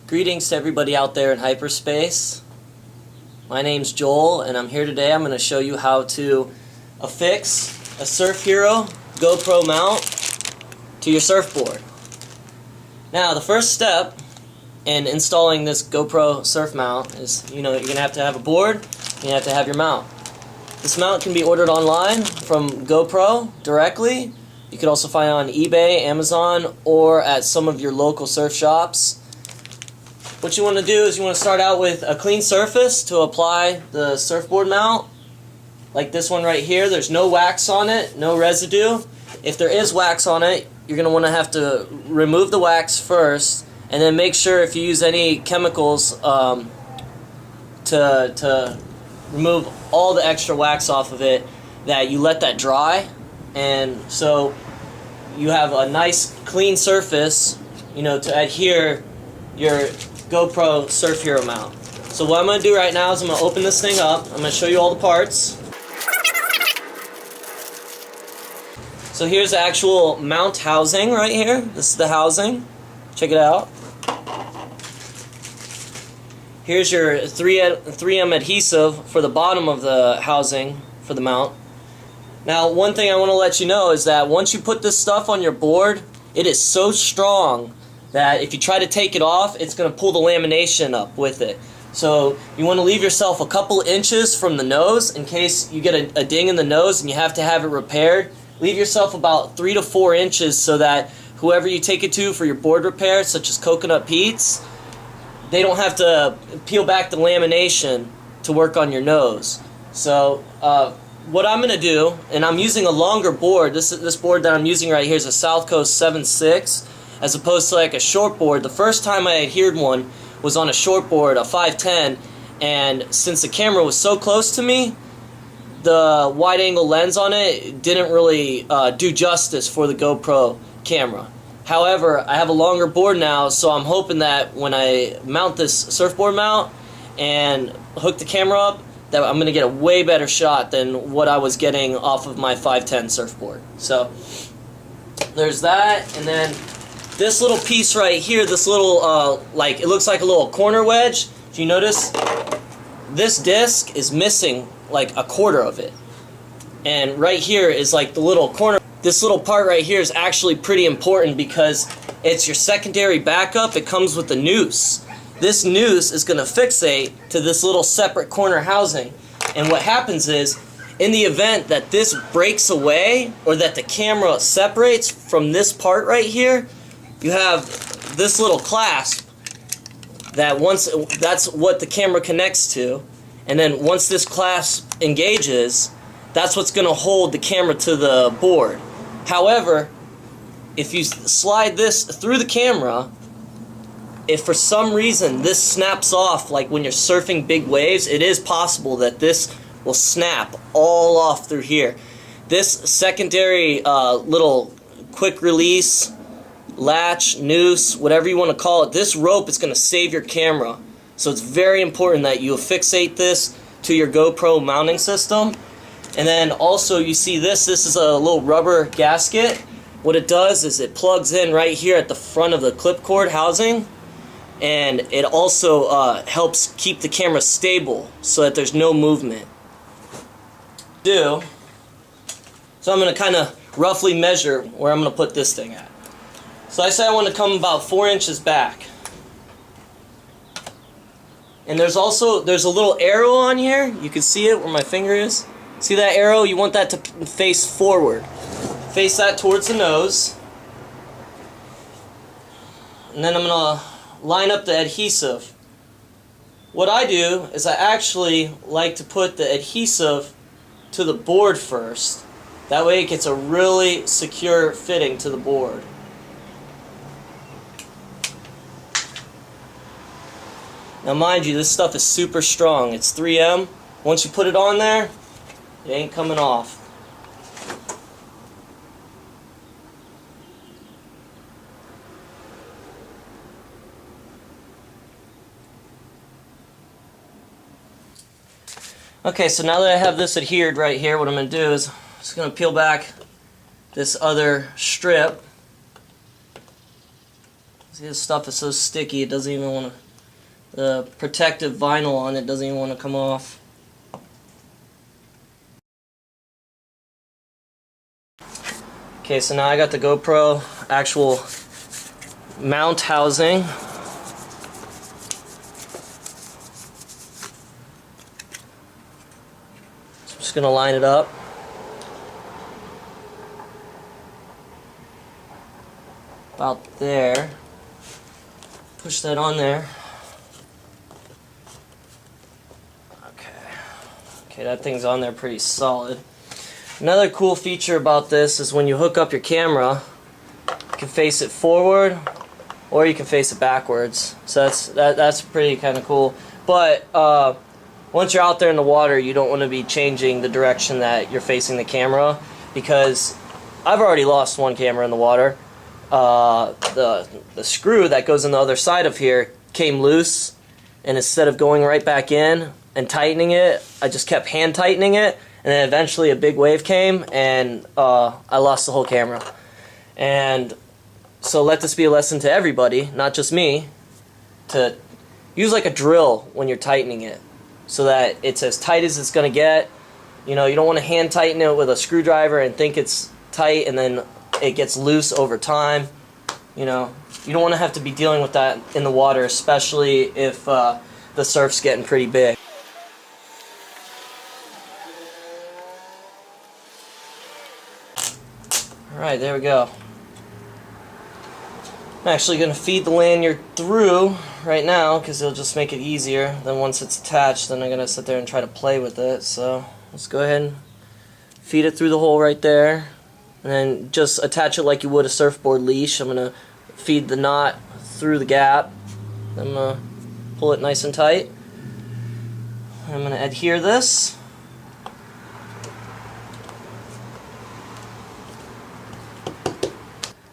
Greetings to everybody out there in hyperspace. My name's Joel, and I'm here today. I'm going to show you how to affix a Surf Hero GoPro mount to your surfboard. Now, the first step in installing this GoPro surf mount is, you're going to have a board, and you have to have your mount. This mount can be ordered online from GoPro directly. You can also find it on eBay, Amazon, or at some of your local surf shops. What you want to do is you want to start out with a clean surface to apply the surfboard mount. Like this one right here, there's no wax on it, no residue. If there is wax on it, you're going to have to remove the wax first, and then make sure if you use any chemicals to remove all the extra wax off of it, that you let that dry, and so you have a nice clean surface, to adhere your GoPro Surf Hero mount. So what I'm going to do right now is I'm going to open this thing up. I'm going to show you all the parts. So here's the actual mount housing right here. This is the housing. Check it out. Here's your 3M adhesive for the bottom of the housing for the mount. Now, one thing I want to let you know is that once you put this stuff on your board, it is so strong that if you try to take it off, it's going to pull the lamination up with it. So you want to leave yourself a couple inches from the nose in case you get a ding in the nose and you have to have it repaired. Leave yourself about 3 to 4 inches so that whoever you take it to for your board repair, such as Coconut Pete's, they don't have to peel back the lamination to work on your nose. So what I'm going to do, and I'm using a longer board. This board that I'm using right here is a South Coast 7.6, as opposed to like a short board. The first time I adhered one was on a short board, a 510, and since the camera was so close to me, the wide angle lens on it didn't really do justice for the GoPro camera. However, I have a longer board now, so I'm hoping that when I mount this surfboard mount and hook the camera up, that I'm going to get a way better shot than what I was getting off of my 510 surfboard. So there's that, and then this little piece right here, this little, it looks like a little corner wedge. If you notice, this disc is missing like a quarter of it. And right here is like the little corner. This little part right here is actually pretty important because it's your secondary backup. It comes with a noose. This noose is going to fixate to this little separate corner housing. And what happens is, in the event that this breaks away or that the camera separates from this part right here, you have this little clasp that that's what the camera connects to, and then once this clasp engages, that's what's going to hold the camera to the board. However, if you slide this through the camera, if for some reason this snaps off, like when you're surfing big waves, it is possible that this will snap all off through here. This secondary little quick release latch, noose, whatever you want to call it, this rope is going to save your camera. So it's very important that you fixate this to your GoPro mounting system. And then also you see this is a little rubber gasket. What it does is it plugs in right here at the front of the clip cord housing, and it also helps keep the camera stable so that there's no movement. So I'm going to kind of roughly measure where I'm going to put this thing at. So I said I want to come about 4 inches back. And there's a little arrow on here. You can see it where my finger is. See that arrow? You want that to face forward. Face that towards the nose. And then I'm going to line up the adhesive. What I do is I actually like to put the adhesive to the board first. That way it gets a really secure fitting to the board. Now mind you, this stuff is super strong. It's 3M. Once you put it on there, it ain't coming off. Okay, so now that I have this adhered right here, what I'm going to do is I'm just going to peel back this other strip. See, this stuff is so sticky it doesn't even want to, the protective vinyl on it doesn't even want to come off. Okay, so now I got the GoPro actual mount housing. So I'm just going to line it up. About there. Push that on there. Okay, that thing's on there pretty solid. Another cool feature about this is when you hook up your camera, you can face it forward or you can face it backwards. So that's pretty kind of cool. But once you're out there in the water, you don't want to be changing the direction that you're facing the camera, because I've already lost one camera in the water. The screw that goes on the other side of here came loose, and instead of going right back in and tightening it, I just kept hand tightening it, and then eventually a big wave came and I lost the whole camera. And so let this be a lesson to everybody, not just me, to use like a drill when you're tightening it so that it's as tight as it's going to get. You know, you don't want to hand tighten it with a screwdriver and think it's tight and then it gets loose over time. You know, you don't want to have to be dealing with that in the water, especially if the surf's getting pretty big. Alright, there we go. I'm actually going to feed the lanyard through right now because it'll just make it easier. Then once it's attached, then I'm going to sit there and try to play with it. So let's go ahead and feed it through the hole right there. And then just attach it like you would a surfboard leash. I'm going to feed the knot through the gap. I'm going to pull it nice and tight. I'm going to adhere this.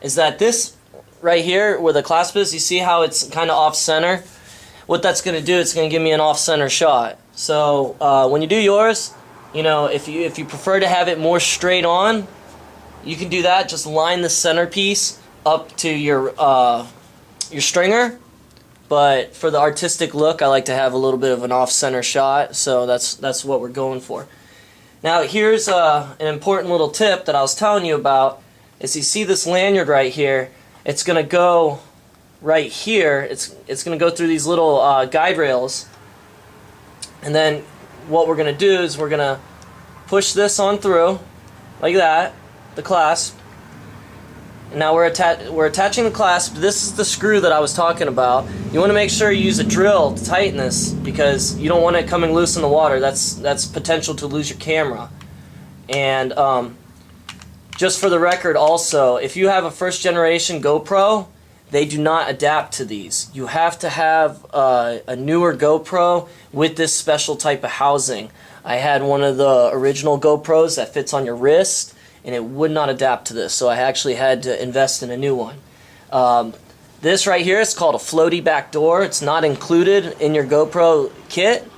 Is that this right here where the clasp is, you see how it's kind of off center? What that's going to do, it's going to give me an off center shot. So when you do yours, you know, if you prefer to have it more straight on, you can do that. Just line the centerpiece up to your stringer. But for the artistic look, I like to have a little bit of an off center shot. So that's what we're going for. Now here's an important little tip that I was telling you about. Is you see this lanyard right here, it's going to go right here, it's going to go through these little guide rails, and then what we're going to do is we're going to push this on through, like that, the clasp, and now we're attaching the clasp. This is the screw that I was talking about. You want to make sure you use a drill to tighten this, because you don't want it coming loose in the water. That's potential to lose your camera. And just for the record also, if you have a first generation GoPro, they do not adapt to these. You have to have a newer GoPro with this special type of housing. I had one of the original GoPros that fits on your wrist, and it would not adapt to this, so I actually had to invest in a new one. This right here is called a floaty back door. It's not included in your GoPro kit.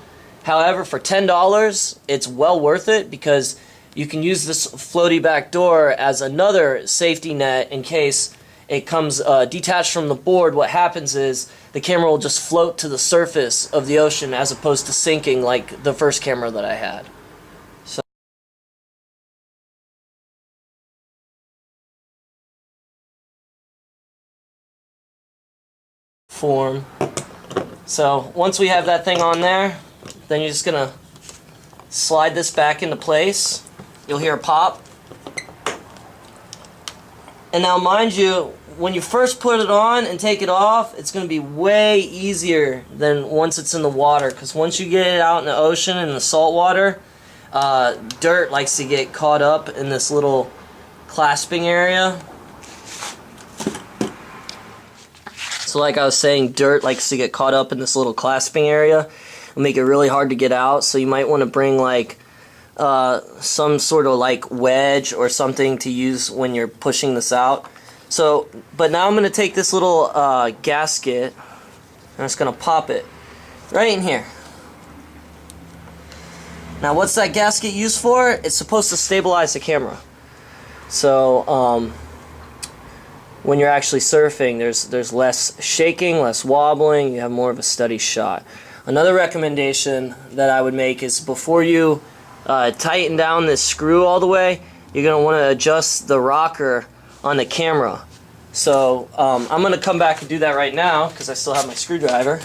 However, for $10, it's well worth it, because you can use this floaty back door as another safety net in case it comes detached from the board. What happens is the camera will just float to the surface of the ocean as opposed to sinking like the first camera that I had. So form. So once we have that thing on there, then you're just gonna slide this back into place. You'll hear a pop. And now mind you, when you first put it on and take it off, it's going to be way easier than once it's in the water, because once you get it out in the ocean, in the salt water, dirt likes to get caught up in this little clasping area. So like I was saying, dirt likes to get caught up in this little clasping area. It'll make it really hard to get out, so you might want to bring like some sort of like wedge or something to use when you're pushing this out. So, but now I'm going to take this little gasket and I'm just going to pop it right in here. Now what's that gasket used for? It's supposed to stabilize the camera. So when you're actually surfing, there's less shaking, less wobbling, you have more of a steady shot. Another recommendation that I would make is before you tighten down this screw all the way, you're going to want to adjust the rocker on the camera. So I'm going to come back and do that right now because I still have my screwdriver.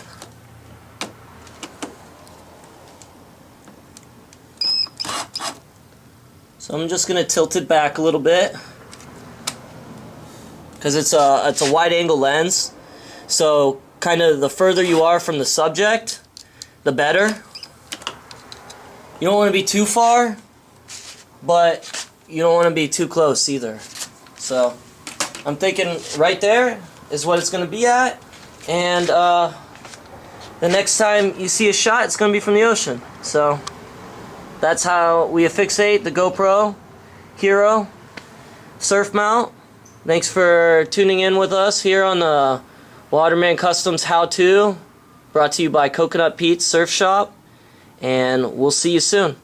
So I'm just going to tilt it back a little bit because it's a wide angle lens. So kind of the further you are from the subject, the better. You don't want to be too far, but you don't want to be too close either. So I'm thinking right there is what it's going to be at, and the next time you see a shot, it's going to be from the ocean. So that's how we affixate the GoPro Hero surf mount. Thanks for tuning in with us here on the Waterman Customs How-To, brought to you by Coconut Pete's Surf Shop, and we'll see you soon.